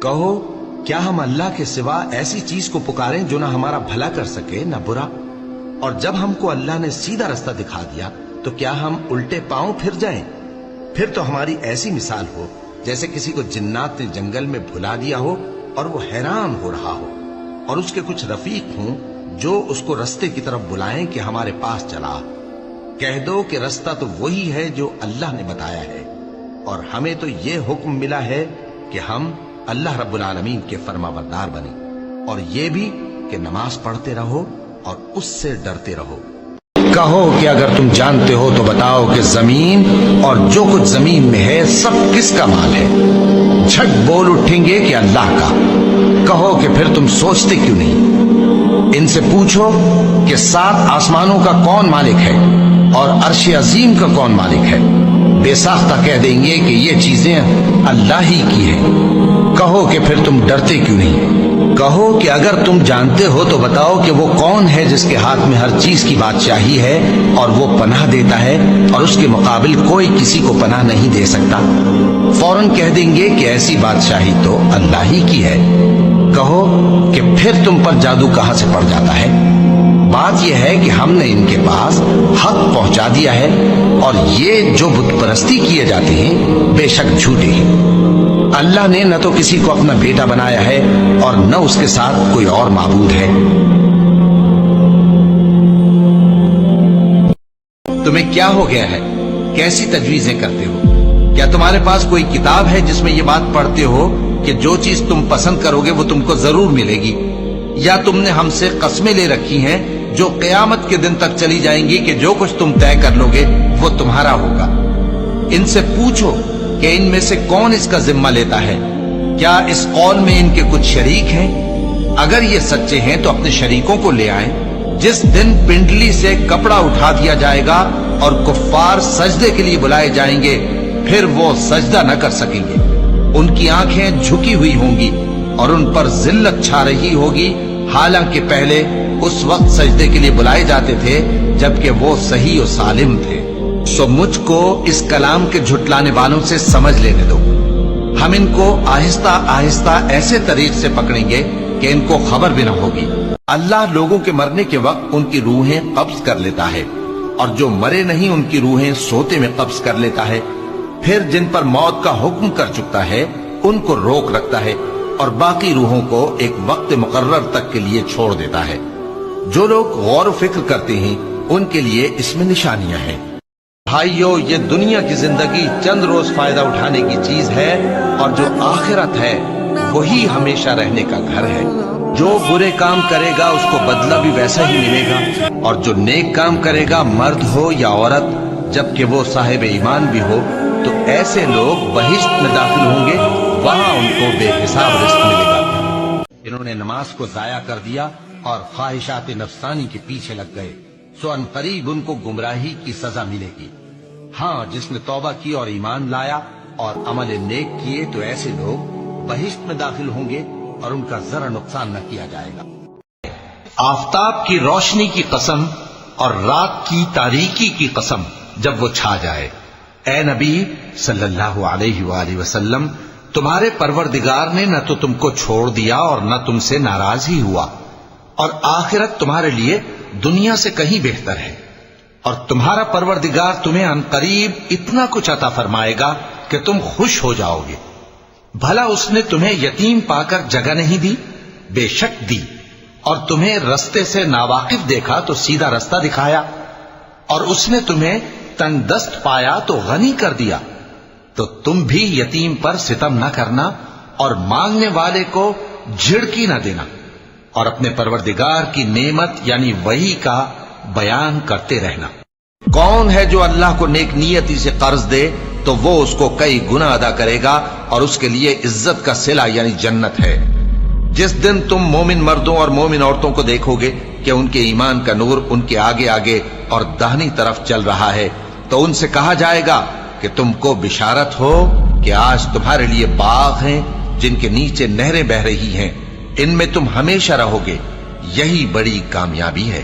کہو کیا ہم اللہ کے سوا ایسی چیز کو پکاریں جو نہ ہمارا بھلا کر سکے نہ برا؟ اور جب ہم کو اللہ نے سیدھا رستہ دکھا دیا تو کیا ہم الٹے پاؤں پھر جائیں؟ پھر تو ہماری ایسی مثال ہو جیسے کسی کو جنات نے جنگل میں بھلا دیا ہو اور وہ حیران ہو رہا ہو، اور اس کے کچھ رفیق ہوں جو اس کو رستے کی طرف بلائیں کہ ہمارے پاس چلا۔ کہہ دو کہ رستہ تو وہی ہے جو اللہ نے بتایا ہے، اور ہمیں تو یہ حکم ملا ہے کہ ہم اللہ رب العالمین کے فرما بردار بنیں، اور یہ بھی کہ نماز پڑھتے رہو اور اس سے ڈرتے رہو۔ کہو کہ اگر تم جانتے ہو تو بتاؤ کہ زمین اور جو کچھ زمین میں ہے سب کس کا مال ہے؟ جھٹ بول اٹھیں گے کہ اللہ کا۔ کہو کہ پھر تم سوچتے کیوں نہیں؟ ان سے پوچھو کہ 7 آسمانوں کا کون مالک ہے اور عرش عظیم کا کون مالک ہے؟ بے ساختہ کہہ دیں گے کہ یہ چیزیں اللہ ہی کی ہیں۔ کہو کہ پھر تم ڈرتے کیوں نہیں؟ کہو کہ اگر تم جانتے ہو تو بتاؤ کہ وہ کون ہے جس کے ہاتھ میں ہر چیز کی بادشاہی ہے اور وہ پناہ دیتا ہے اور اس کے مقابل کوئی کسی کو پناہ نہیں دے سکتا؟ فوراً کہہ دیں گے کہ ایسی بادشاہی تو اللہ ہی کی ہے۔ کہو کہ پھر تم پر جادو کہاں سے پڑ جاتا ہے؟ بات یہ ہے کہ ہم نے ان کے پاس حق پہنچا دیا ہے، اور یہ جو بت پرستی کیے جاتے ہیں بے شک جھوٹے ہیں۔ اللہ نے نہ تو کسی کو اپنا بیٹا بنایا ہے اور نہ اس کے ساتھ کوئی اور معبود ہے۔ تمہیں کیا ہو گیا ہے؟ کیسی تجویزیں کرتے ہو؟ کیا تمہارے پاس کوئی کتاب ہے جس میں یہ بات پڑھتے ہو کہ جو چیز تم پسند کرو گے وہ تم کو ضرور ملے گی؟ یا تم نے ہم سے قسمیں لے رکھی ہیں جو قیامت کے دن تک چلی جائیں گی کہ جو کچھ تم طے کر لو گے وہ تمہارا ہوگا؟ ان سے پوچھو کہ ان میں سے کون اس کا ذمہ لیتا ہے؟ کیا اس قول میں ان کے کچھ شریک ہیں؟ اگر یہ سچے ہیں تو اپنے شریکوں کو لے آئیں۔ جس دن پنڈلی سے کپڑا اٹھا دیا جائے گا اور کفار سجدے کے لیے بلائے جائیں گے، پھر وہ سجدہ نہ کر سکیں گے۔ ان کی آنکھیں جھکی ہوئی ہوں گی اور ان پر ذلت چھا رہی ہوگی، حالانکہ پہلے اس وقت سجدے کے لیے بلائے جاتے تھے جبکہ وہ صحیح و سالم تھے۔ سو مجھ کو اس کلام کے جھٹلانے والوں سے سمجھ لینے دو۔ ہم ان کو آہستہ آہستہ ایسے طریق سے پکڑیں گے کہ ان کو خبر بھی نہ ہوگی۔ اللہ لوگوں کے مرنے کے وقت ان کی روحیں قبض کر لیتا ہے، اور جو مرے نہیں ان کی روحیں سوتے میں قبض کر لیتا ہے۔ پھر جن پر موت کا حکم کر چکتا ہے ان کو روک رکھتا ہے، اور باقی روحوں کو ایک وقت مقرر تک کے لیے چھوڑ دیتا ہے۔ جو لوگ غور و فکر کرتے ہیں ان کے لیے اس میں نشانیاں ہیں۔ بھائیو، یہ دنیا کی زندگی چند روز فائدہ اٹھانے کی چیز ہے، اور جو آخرت ہے وہی ہمیشہ رہنے کا گھر ہے۔ جو برے کام کرے گا اس کو بدلہ بھی ویسا ہی ملے گا، اور جو نیک کام کرے گا مرد ہو یا عورت جبکہ وہ صاحب ایمان بھی ہو تو ایسے لوگ بہشت میں داخل ہوں گے، وہاں ان کو بے حساب رزق ملے گا۔ انہوں نے نماز کو ضائع کر دیا اور خواہشات نفسانی کے پیچھے لگ گئے، سو ان قریب ان کو گمراہی کی سزا ملے گی۔ ہاں، جس نے توبہ کی اور ایمان لایا اور عمل نیک کیے تو ایسے لوگ بہشت میں داخل ہوں گے اور ان کا ذرا نقصان نہ کیا جائے گا۔ آفتاب کی روشنی کی قسم اور رات کی تاریکی کی قسم جب وہ چھا جائے، اے نبی صلی اللہ علیہ وآلہ وسلم، تمہارے پروردگار نے نہ تو تم کو چھوڑ دیا اور نہ تم سے ناراض ہی ہوا، اور آخرت تمہارے لیے دنیا سے کہیں بہتر ہے، اور تمہارا پروردگار تمہیں عنقریب اتنا کچھ عطا فرمائے گا کہ تم خوش ہو جاؤ گے۔ بھلا اس نے تمہیں یتیم پا کر جگہ نہیں دی؟ بے شک دی، اور تمہیں رستے سے ناواقف دیکھا تو سیدھا رستہ دکھایا، اور اس نے تمہیں تنگ دست پایا تو غنی کر دیا۔ تو تم بھی یتیم پر ستم نہ کرنا اور مانگنے والے کو جھڑکی نہ دینا، اور اپنے پروردگار کی نعمت یعنی وحی کا بیان کرتے رہنا۔ کون ہے جو اللہ کو نیک نیتی سے قرض دے تو وہ اس کو کئی گنا ادا کرے گا، اور اس کے لیے عزت کا صلہ یعنی جنت ہے۔ جس دن تم مومن مردوں اور مومن عورتوں کو دیکھو گے کہ ان کے ایمان کا نور ان کے آگے آگے اور داہنی طرف چل رہا ہے، تو ان سے کہا جائے گا کہ تم کو بشارت ہو کہ آج تمہارے لیے باغ ہیں جن کے نیچے نہریں بہہ رہی ہیں، ان میں تم ہمیشہ رہو گے، یہی بڑی کامیابی ہے۔